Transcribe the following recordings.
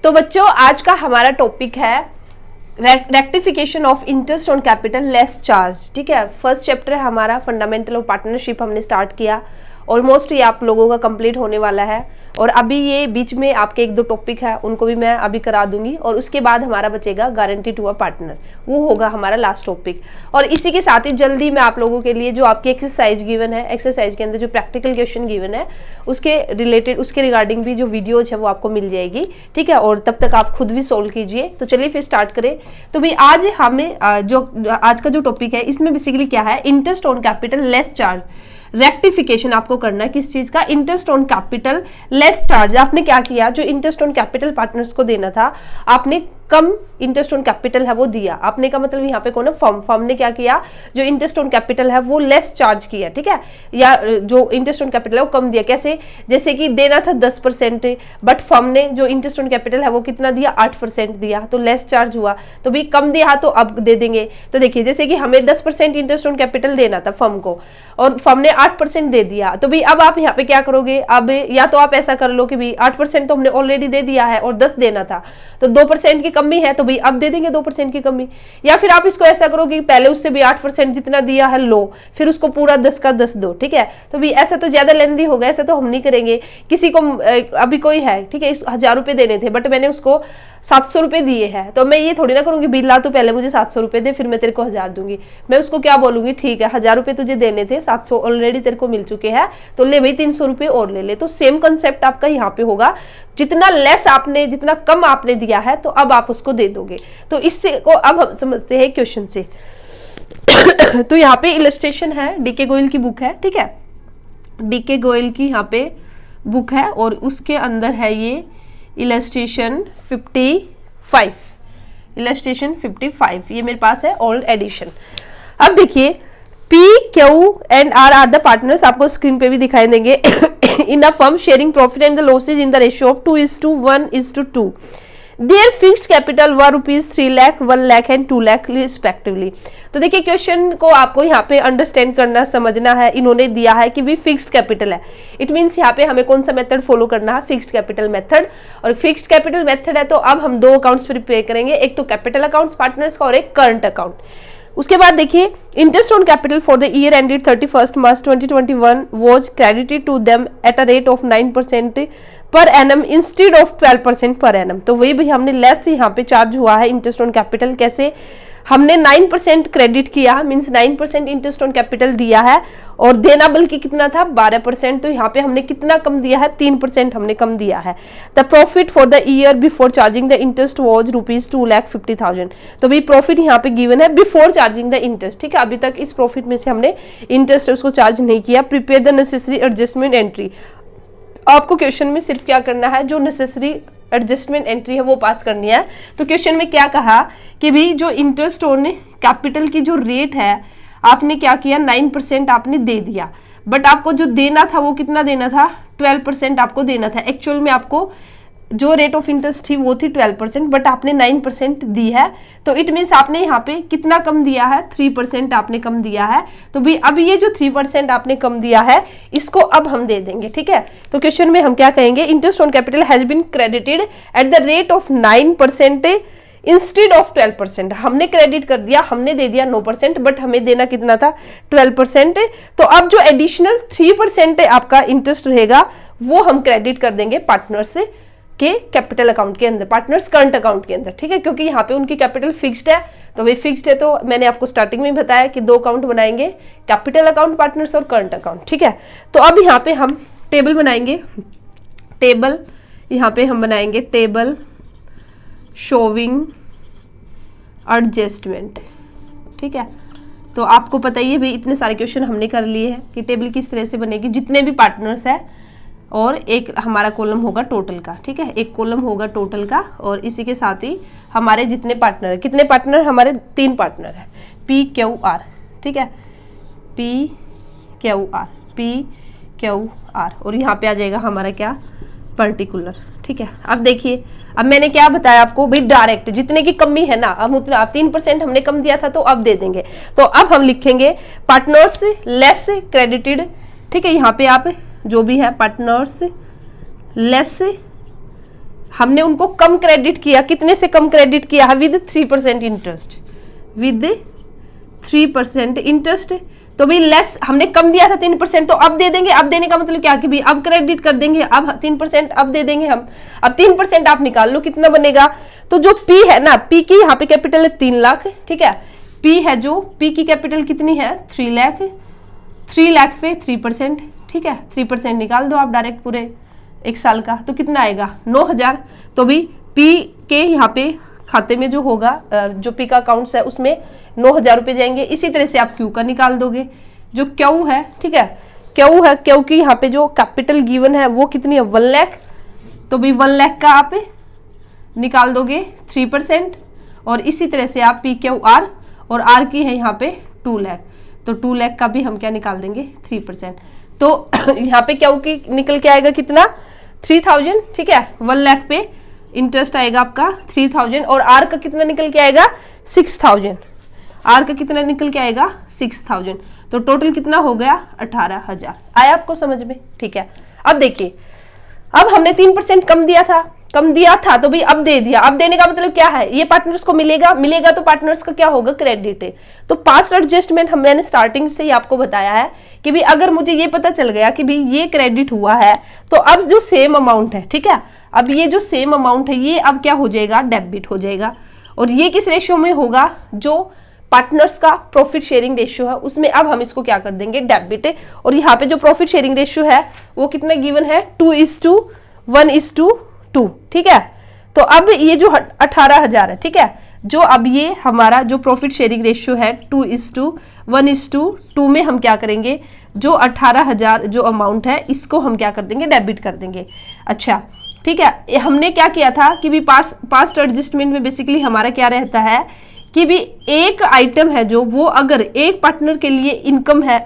तो बच्चों आज का हमारा टॉपिक है rectification of interest on capital less charge. ठीक है, फर्स्ट चैप्टर है हमारा फंडामेंटल ऑफ पार्टनरशिप, हमने स्टार्ट किया। ऑलमोस्ट ये आप लोगों का कंप्लीट होने वाला है और अभी ये बीच में आपके एक दो टॉपिक है उनको भी मैं अभी करा दूंगी और उसके बाद हमारा बचेगा गारंटी टू अ पार्टनर, वो होगा हमारा लास्ट टॉपिक। और इसी के साथ ही जल्दी मैं आप लोगों के लिए जो आपकी एक्सरसाइज गिवन है, एक्सरसाइज के अंदर जो प्रैक्टिकल क्वेश्चन गिवन है उसके रिलेटेड, उसके रिगार्डिंग भी जो वीडियोज है वो आपको मिल जाएगी। ठीक है, और तब तक आप खुद भी सोल्व कीजिए। तो चलिए फिर स्टार्ट करें। तो भाई आज हमें जो आज का जो टॉपिक है इसमें बेसिकली क्या है, interest on capital less charge. Rectification आपको करना है किस चीज का, interest on capital less charge. आपने क्या किया, जो इंटरेस्ट ऑन कैपिटल पार्टनर्स को देना था आपने कम इंटरेस्ट ऑन कैपिटल है वो दिया। आपने का मतलब यहाँ पे कौन है, फर्म ने क्या किया, जो इंटरेस्ट ऑन कैपिटल है वो लेस चार्ज किया। ठीक है, या जो इंटरेस्ट ऑन कैपिटल है वो कम दिया। कैसे, जैसे कि देना था 10% बट फर्म ने जो इंटरेस्ट ऑन कैपिटल है वो कितना दिया, 8% दिया, तो लेस चार्ज हुआ। तो भी कम दिया तो अब दे देंगे। तो देखिए जैसे कि हमें 10% इंटरेस्ट ऑन कैपिटल देना था फर्म को और फर्म ने 8% दे दिया, तो भी अब आप यहाँ पे क्या करोगे, अब या तो आप ऐसा कर लो कि भी 8% तो हमने ऑलरेडी दे दिया है और 10 देना था तो 2% की कमी है तो भाई अब दे देंगे 2% की कमी। या फिर आप इसको ऐसा करो कि पहले उससे भी 8% जितना दिया है लो, फिर उसको पूरा 10 का 10 दो। ठीक है, तो भी ऐसा तो ज्यादा लेंदी होगा, ऐसा तो हम नहीं करेंगे। किसी को अभी कोई है, ठीक है, 1000 रुपए देने थे बट मैंने उसको 700 रुपए दिए हैं, तो मैं ये थोड़ी ना करूंगी बिल्ला तो पहले मुझे 700 रुपए दे फिर मैं तेरे को 1000 दूंगी। मैं उसको क्या बोलूंगी, ठीक है 1000 रुपए तुझे देने थे, 700 ऑलरेडी तेरे को मिल चुके हैं तो ले भाई 300 रुपए और ले ले। तो सेम कंसेप्ट आपका यहाँ पे होगा, जितना लेस आपने, जितना कम आपने दिया है तो अब आप उसको दे दोगे। तो इससे को अब हम समझते हैं क्वेश्चन से। तो यहाँ पे इलस्ट्रेशन है, डीके गोयल की बुक है। ठीक है, डीके गोयल की यहाँ पे बुक है और उसके अंदर है ये इलस्ट्रेशन 55, इलस्ट्रेशन 55 ये मेरे पास है ओल्ड एडिशन। अब देखिए P, Q and R are the partners, आपको स्क्रीन पे भी दिखाई देंगे। In a firm sharing profit and the losses in the ratio of 2:1:2। Their fixed capital were ₹3 lakh, 1 lakh and 2 lakh respectively. तो देखिए क्वेश्चन को आपको यहाँ पे अंडरस्टैंड करना, समझना है। इन्होंने दिया है कि भी फिक्स्ड कैपिटल है, इट मीन्स यहाँ पे हमें कौन सा मेथड फॉलो करना है, फिक्स्ड कैपिटल मेथड। और फिक्स्ड कैपिटल मेथड है तो अब हम दो अकाउंट्स प्रिपेयर करेंगे, एक तो कैपिटल अकाउंट्स पार्टनर्स का और एक करंट अकाउंट। उसके बाद देखिए interest on capital for the year ended 31 March 2021 was credited to them at a rate of 9% per annum instead of 12% per annum. तो वही भी हमने लेस यहाँ पे चार्ज हुआ है इंटरेस्ट ऑन कैपिटल। कैसे, हमने 9% क्रेडिट किया, मींस 9% इंटरेस्ट ऑन कैपिटल दिया है और देना बल्कि कितना था 12%। तो यहाँ पे हमने कितना कम दिया है, 3% हमने कम दिया है। The profit for the year before charging the interest was ₹2,50,000। तो भाई प्रॉफिट यहाँ पे गिवन है बिफोर चार्जिंग द इंटरेस्ट। ठीक है, अभी तक इस प्रॉफिट में से हमने इंटरेस्ट उसको चार्ज नहीं किया। Prepare the necessary adjustment entry, आपको क्वेश्चन में सिर्फ क्या करना है, जो नेसेसरी एडजस्टमेंट एंट्री है वो पास करनी है। तो क्वेश्चन में क्या कहा कि भी जो इंटरेस्ट ऑन कैपिटल की जो रेट है आपने क्या किया, 9% आपने दे दिया, बट आपको जो देना था वो कितना देना था, 12% आपको देना था। एक्चुअल में आपको जो रेट ऑफ इंटरेस्ट थी वो थी 12% बट आपने 9% दी है। तो इट मीन्स आपने यहाँ पे कितना कम दिया है, 3% आपने कम दिया है। तो भी अब ये जो 3% आपने कम दिया है इसको अब हम दे देंगे। ठीक है, तो क्वेश्चन में हम क्या कहेंगे, interest on capital has been credited at the rate of 9% instead of 12%। हमने क्रेडिट कर दिया, हमने दे दिया 9% बट हमें देना कितना था, 12%। तो अब जो एडिशनल 3% आपका इंटरेस्ट रहेगा वो हम क्रेडिट कर देंगे पार्टनर्स के कैपिटल अकाउंट के अंदर, पार्टनर्स करंट अकाउंट के अंदर। ठीक है, क्योंकि यहाँ पे उनकी कैपिटल फिक्स्ड है। तो भाई फिक्स्ड है तो मैंने आपको स्टार्टिंग में बताया कि दो अकाउंट बनाएंगे, कैपिटल अकाउंट पार्टनर्स और करंट अकाउंट। ठीक है, तो अब यहाँ पे हम टेबल बनाएंगे, टेबल यहाँ पे हम बनाएंगे टेबल शोविंग एडजस्टमेंट। ठीक है, तो आपको पता ही है भाई इतने सारे क्वेश्चन हमने कर लिए हैं कि टेबल किस तरह से बनेगी, जितने भी पार्टनर्स है और एक हमारा कॉलम होगा टोटल का। ठीक है, एक कॉलम होगा टोटल का और इसी के साथ ही हमारे जितने पार्टनर है, कितने पार्टनर, हमारे 3 पार्टनर है, PQR। ठीक है, PQR, PQR और यहाँ पे आ जाएगा हमारा क्या, पर्टिकुलर। ठीक है, अब देखिए अब मैंने क्या बताया आपको भाई, डायरेक्ट जितने की कमी है ना, अब उतना 3% हमने कम दिया था तो अब दे देंगे। तो अब हम लिखेंगे पार्टनर्स लेस क्रेडिटेड। ठीक है, यहाँ पे आप जो भी है पार्टनर्स लेस हमने उनको कम क्रेडिट किया, कितने से कम क्रेडिट किया है? With 3% interest, with 3% interest. तो भाई लेस हमने कम दिया था 3%, तो अब दे देंगे। अब देने का मतलब क्या कि भाई अब क्रेडिट कर देंगे, अब 3% अब दे देंगे हम। अब 3% आप निकाल लो कितना बनेगा। तो जो P है ना, P की यहाँ पे कैपिटल है 3 लाख, ठीक है। P है जो P की कैपिटल कितनी है? 3 लाख। 3 लाख पे 3%, ठीक है। 3% निकाल दो आप डायरेक्ट पूरे 1 साल का, तो कितना आएगा? 9,000। तो भी P के यहाँ पे खाते में जो होगा, जो P का अकाउंट्स है उसमें 9,000 रुपये जाएंगे। इसी तरह से आप Q का निकाल दोगे, जो Q है, ठीक है। Q है, Q की यहाँ पे जो कैपिटल गिवन है वो कितनी है? 1 लाख। तो भी 1 लाख का आप निकाल दोगे 3%, और इसी तरह से आप PQR, और R की है यहाँ पे 2 लाख, तो 2 लाख का भी हम क्या निकाल देंगे? 3%। तो यहाँ पे Q की निकल के आएगा कितना? 3,000, ठीक है। 1 लाख पे इंटरेस्ट आएगा आपका 3,000, और R का कितना निकल के आएगा? 6,000। R का कितना निकल के आएगा? 6,000। तो टोटल कितना हो गया? 18,000। आया आपको समझ में? ठीक है। अब देखिए, अब हमने 3% कम दिया था, तो भाई अब दे दिया। अब देने का मतलब क्या है? ये पार्टनर्स को मिलेगा तो पार्टनर्स का क्या होगा? क्रेडिट है। तो पास्ट एडजस्टमेंट मैंने स्टार्टिंग से ही आपको बताया है कि भाई अगर मुझे ये पता चल गया कि भाई ये क्रेडिट हुआ है, तो अब जो सेम अमाउंट है, ठीक है, अब ये जो सेम अमाउंट है ये अब क्या हो जाएगा? डेबिट हो जाएगा। और ये किस रेशियो में होगा? जो पार्टनर्स का प्रॉफिट शेयरिंग रेशियो है उसमें अब हम इसको क्या कर देंगे? डेबिट। और यहाँ पे जो प्रॉफिट शेयरिंग रेशियो है वो कितना गिवन है? 2:1:2, ठीक है। तो अब ये जो 18,000 है, ठीक है, जो अब ये हमारा जो प्रॉफिट शेयरिंग रेशियो है 2:1:2 में हम क्या करेंगे? जो 18,000 जो अमाउंट है इसको हम क्या कर देंगे? डेबिट कर देंगे। अच्छा, ठीक है। हमने क्या किया था कि भी पास्ट एडजस्टमेंट में बेसिकली हमारा क्या रहता है कि भी एक आइटम है जो वो अगर एक पार्टनर के लिए इनकम है,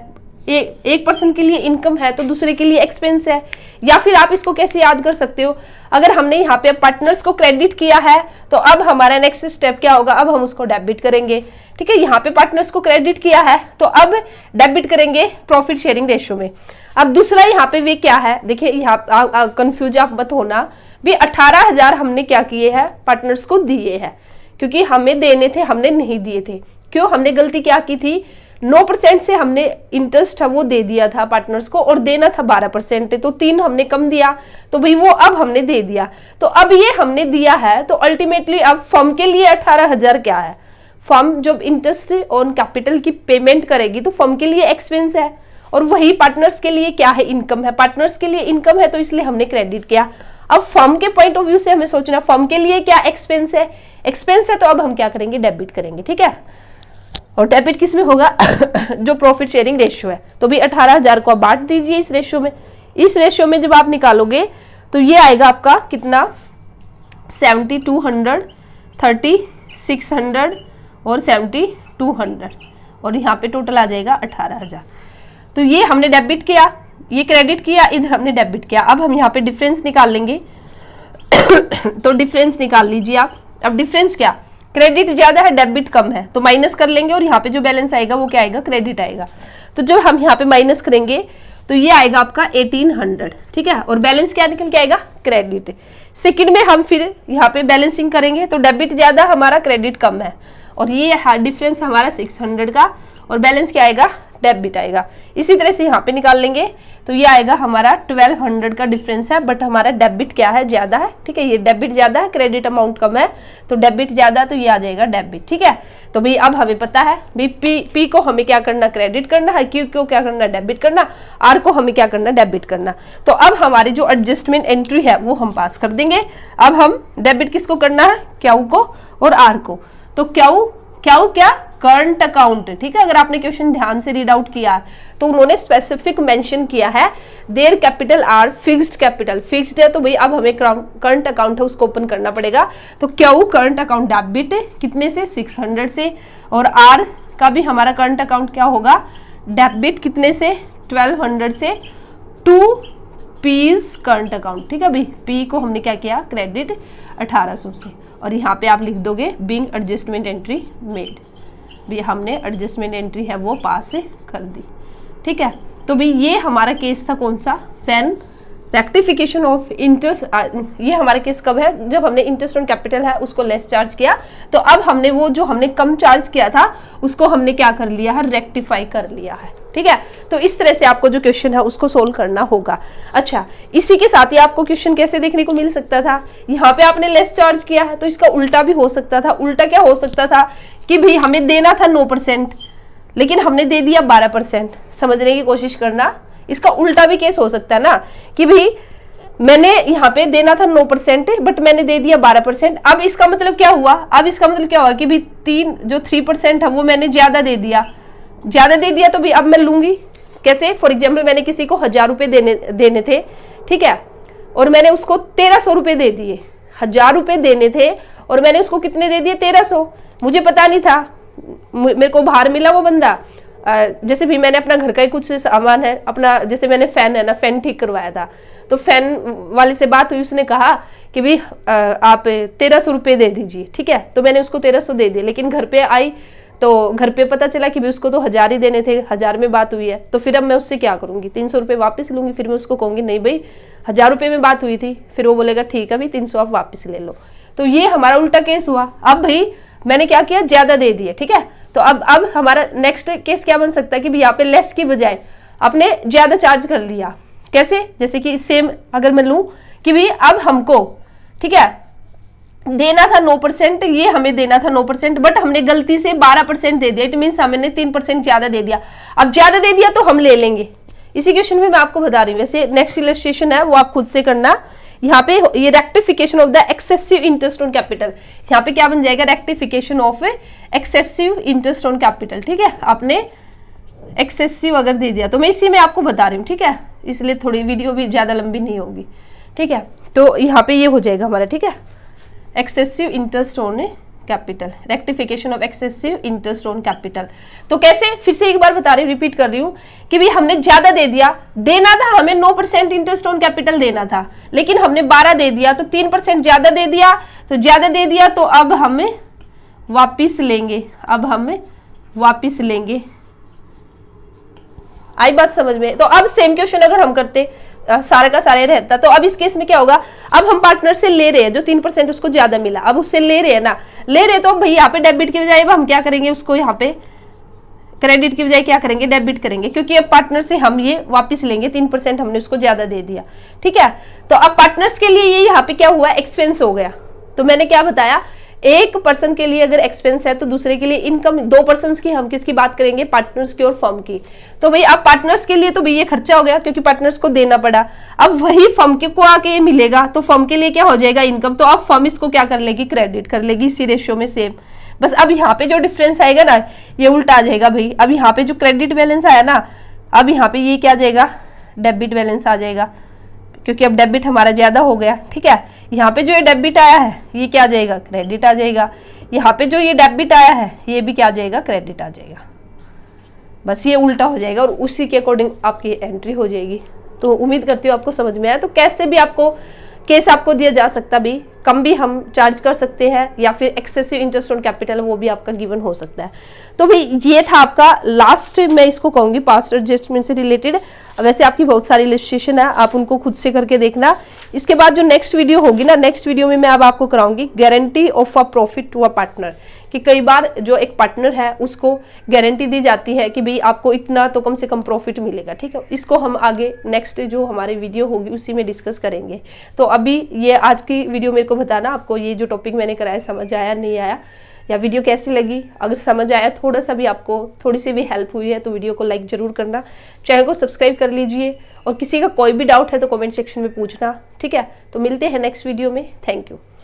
एक पर्सन के लिए इनकम है, तो दूसरे के लिए एक्सपेंस है। या फिर आप इसको कैसे याद कर सकते हो? अगर हमने यहाँ पे पार्टनर्स को क्रेडिट किया है तो अब हमारा नेक्स्ट स्टेप क्या होगा? अब हम उसको डेबिट करेंगे, ठीक है। यहाँ पे पार्टनर्स को क्रेडिट किया है तो अब डेबिट करेंगे प्रॉफिट शेयरिंग रेशियो में। अब दूसरा यहाँ पे वे क्या है? देखिए, यहाँ कंफ्यूज आप मत होना भी। 18,000 हमने क्या किए हैं? पार्टनर्स को दिए हैं, क्योंकि हमें देने थे, हमने नहीं दिए थे। क्यों? हमने गलती क्या की थी? 9% से हमने इंटरेस्ट है वो दे दिया था पार्टनर्स को, और देना था 12%, तो 3 हमने कम दिया, तो भाई वो अब हमने दे दिया। तो अब ये हमने दिया है, तो अल्टीमेटली अब फर्म के लिए 18,000 क्या है? फर्म जब इंटरेस्ट ऑन कैपिटल की पेमेंट करेगी तो फर्म के लिए एक्सपेंस है, और वही पार्टनर्स के लिए क्या है? इनकम है। पार्टनर्स के लिए इनकम है तो इसलिए हमने क्रेडिट किया। अब फर्म के पॉइंट ऑफ व्यू से हमें सोचना, फर्म के लिए क्या एक्सपेंस है? एक्सपेंस है, तो अब हम क्या करेंगे? डेबिट करेंगे, ठीक है। और डेबिट किस में होगा? जो प्रॉफिट शेयरिंग रेशियो है। तो भी 18,000 को बांट दीजिए इस रेशियो में। इस रेशियो में जब आप निकालोगे तो ये आएगा आपका कितना? 7,200, 3,600 और 7,200, और यहाँ पे टोटल आ जाएगा 18,000। तो ये हमने डेबिट किया, ये क्रेडिट किया, इधर हमने डेबिट किया। अब हम यहाँ पे डिफरेंस निकाल लेंगे। तो डिफरेंस निकाल लीजिए आप। अब डिफरेंस क्या? क्रेडिट ज्यादा है, डेबिट कम है, तो माइनस कर लेंगे, और यहाँ पे जो बैलेंस आएगा वो क्या आएगा? क्रेडिट आएगा। तो जब हम यहाँ पे माइनस करेंगे तो ये आएगा आपका 1,800, ठीक है। और बैलेंस क्या निकल के आएगा? क्रेडिट। सेकंड में हम फिर यहाँ पे बैलेंसिंग करेंगे, तो डेबिट ज्यादा, हमारा क्रेडिट कम है, और ये डिफरेंस हमारा 600 का, और बैलेंस क्या आएगा? डेबिट आएगा। इसी तरह से यहाँ पे निकाल लेंगे तो ये आएगा हमारा 1,200 का डिफरेंस है, बट हमारा डेबिट क्या है? ज्यादा है, ठीक है। ये डेबिट ज्यादा है, क्रेडिट अमाउंट कम है, तो डेबिट ज्यादा, तो ये आ जाएगा डेबिट, ठीक है। तो भाई अब हमें पता है भाई पी को हमें क्या करना? क्रेडिट करना है, क्यू को क्या करना? डेबिट करना, आर को हमें क्या करना? डेबिट करना। तो अब हमारी जो एडजस्टमेंट एंट्री है वो हम पास कर देंगे। अब हम डेबिट किसको करना है? क्यू को और आर को। तो क्यू क्या? करंट अकाउंट, ठीक है। अगर आपने क्वेश्चन ध्यान से रीड आउट किया तो उन्होंने स्पेसिफिक मेंशन किया है their capital R fixed capital. Fixed है तो भाई अब हमें करंट अकाउंट है उसको ओपन करना पड़ेगा। तो क्यू करंट अकाउंट डेबिट कितने से? 600 से, और आर का भी हमारा करंट अकाउंट क्या होगा? डेबिट कितने से? 1200 से, टू पीज करंट अकाउंट, ठीक है भाई। पी को हमने क्या किया? क्रेडिट 1800 से, और यहाँ पे आप लिख दोगे बीइंग एडजस्टमेंट एंट्री मेड। भी हमने एडजस्टमेंट एंट्री है वो पास कर दी, ठीक है। तो भाई ये हमारा केस था कौन सा? व्हेन रेक्टिफिकेशन ऑफ इंटरेस्ट, ये हमारा केस कब है, जब हमने इंटरेस्ट ऑन कैपिटल है उसको लेस चार्ज किया, तो अब हमने वो जो हमने कम चार्ज किया था उसको हमने क्या कर लिया है, रेक्टिफाई कर लिया है। ठीक है, तो इस तरह से आपको जो क्वेश्चन है उसको सोल्व करना होगा। अच्छा, इसी के साथ ही आपको क्वेश्चन कैसे देखने को मिल सकता था, यहाँ पे आपने लेस चार्ज किया है तो इसका उल्टा भी हो सकता था। उल्टा क्या हो सकता था कि भाई हमें देना था 9% लेकिन हमने दे दिया 12%। समझने की कोशिश करना, इसका उल्टा भी केस हो सकता है ना कि भाई मैंने यहाँ पे देना था 9% बट मैंने दे दिया 12%। अब इसका मतलब क्या हुआ, अब इसका मतलब क्या हुआ कि भाई 3% है वो मैंने ज्यादा दे दिया तो भी अब मैं लूंगी कैसे। फॉर एग्जाम्पल मैंने किसी को 1000 रुपए देने थे, ठीक है, और मैंने उसको 1300 रुपए दे दिए। 1000 रुपए देने थे और मैंने उसको कितने दे दिए, 1300। मुझे पता नहीं था, मेरे को बाहर मिला वो बंदा। जैसे भी मैंने अपना घर का ही कुछ सामान है अपना, जैसे मैंने फैन है ना, फैन ठीक करवाया था, तो फैन वाले से बात हुई, उसने कहा कि भाई आप 1300 रुपये दे दीजिए। ठीक है, तो मैंने उसको 1300 दे दिए, लेकिन घर पे आई तो घर पे पता चला कि भाई उसको तो 1000 ही देने थे, 1000 में बात हुई है, तो फिर अब मैं उससे क्या करूंगी, 300 रुपये वापस लूंगी। फिर मैं उसको कहूंगी नहीं भाई 1000 रुपये में बात हुई थी, फिर वो बोलेगा ठीक है भाई 300 आप वापस ले लो। तो ये हमारा उल्टा केस हुआ। अब भाई मैंने क्या किया, ज्यादा दे दिए। ठीक है, तो अब हमारा नेक्स्ट केस क्या बन सकता है कि यहाँ पे लेस की बजाय आपने ज्यादा चार्ज कर लिया। कैसे, जैसे कि सेम अगर मैं लूं कि भाई अब हमको, ठीक है, देना था 9%, ये हमें देना था 9%, बट हमने गलती से 12% दे दिया। इट मीन्स हमने 3% ज्यादा दे दिया। अब ज्यादा दे दिया तो हम ले लेंगे। इसी क्वेश्चन में मैं आपको बता रही हूँ। वैसे नेक्स्ट इलस्ट्रेशन है वो आप खुद से करना। यहाँ पे ये rectification of the excessive interest on capital, यहाँ पे क्या बन जाएगा, rectification of excessive interest on capital. ठीक है, आपने एक्सेसिव अगर दे दिया तो मैं इसी में आपको बता रही हूँ। ठीक है, इसलिए थोड़ी वीडियो भी ज्यादा लंबी नहीं होगी। ठीक है, तो यहाँ पे ये हो जाएगा हमारा, ठीक है, excessive interest on capital, rectification of excessive interest on capital. तो कैसे, फिर से एक बार बता रही हूँ, रिपीट कर रही हूँ कि भाई हमने ज्यादा दे दिया, देना था हमें 9% इंटरेस्ट ऑन कैपिटल देना था, लेकिन हमने 12 दे दिया, तो 3% ज्यादा दे दिया, तो ज्यादा दे दिया तो अब हमें वापिस लेंगे, अब हमें वापिस लेंगे। आई बात समझ में। तो अब सेम क्वेश्चन अगर हम करते, सारा का सारा रहता, तो अब इस केस में क्या होगा, अब हम पार्टनर से ले रहे हैं जो 3% उसको ज्यादा मिला, अब उससे ले रहे हैं ना, ले रहे तो भाई यहाँ पे डेबिट की बजाय हम क्या करेंगे, उसको यहाँ पे क्रेडिट की बजाय क्या करेंगे, डेबिट करेंगे, क्योंकि अब पार्टनर से हम ये वापस लेंगे, 3% हमने उसको ज्यादा दे दिया। ठीक है, तो अब पार्टनर्स के लिए ये यहाँ पे क्या हुआ, एक्सपेंस हो गया। तो मैंने क्या बताया, एक पर्सन के लिए अगर एक्सपेंस है तो दूसरे के लिए इनकम। 2 पर्सन की हम किसकी बात करेंगे, पार्टनर्स की और फर्म की। तो भाई अब पार्टनर्स के लिए तो भाई ये खर्चा हो गया क्योंकि पार्टनर्स को देना पड़ा। अब वही फर्म के को आके मिलेगा तो फर्म के लिए क्या हो जाएगा, इनकम। तो अब फर्म इसको क्या कर लेगी, क्रेडिट कर लेगी, इसी रेशियो में सेम। बस अब यहाँ पे जो डिफरेंस आएगा ना, ये उल्टा आ जाएगा भाई। अब यहाँ पे जो क्रेडिट बैलेंस आया ना, अब यहाँ पे ये क्या आ जाएगा, डेबिट बैलेंस आ जाएगा, क्योंकि अब डेबिट हमारा ज्यादा हो गया। ठीक है, यहाँ पे जो ये डेबिट आया है ये क्या आ जाएगा, क्रेडिट आ जाएगा। यहाँ पे जो ये डेबिट आया है ये भी क्या आ जाएगा, क्रेडिट आ जाएगा। बस ये उल्टा हो जाएगा और उसी के अकॉर्डिंग आपकी एंट्री हो जाएगी। तो उम्मीद करती हूँ आपको समझ में आया। तो कैसे भी आपको केस आपको दिया जा सकता, भी कम भी हम चार्ज कर सकते हैं, या फिर एक्सेसिव इंटरेस्ट ऑन कैपिटल वो भी आपका गिवन हो सकता है। तो भाई ये था आपका लास्ट, मैं इसको कहूंगी पास्ट एडजस्टमेंट से रिलेटेड। वैसे आपकी बहुत सारी इलस्ट्रेशन है, आप उनको खुद से करके देखना। इसके बाद जो नेक्स्ट वीडियो होगी ना, नेक्स्ट वीडियो में मैं अब आपको कराऊंगी guarantee of a profit to a partner, कि कई बार जो एक पार्टनर है उसको गारंटी दी जाती है कि भाई आपको इतना तो कम से कम प्रॉफिट मिलेगा। ठीक है, इसको हम आगे नेक्स्ट जो हमारी वीडियो होगी उसी में डिस्कस करेंगे। तो अभी ये आज की वीडियो मेरे को बताना आपको ये जो टॉपिक मैंने कराया समझ आया नहीं आया, या वीडियो कैसी लगी। अगर समझ आया, थोड़ा सा भी आपको थोड़ी सी भी हेल्प हुई है तो वीडियो को लाइक जरूर करना, चैनल को सब्सक्राइब कर लीजिए, और किसी का कोई भी डाउट है तो कमेंट सेक्शन में पूछना। ठीक है, तो मिलते हैं नेक्स्ट वीडियो में। Thank you.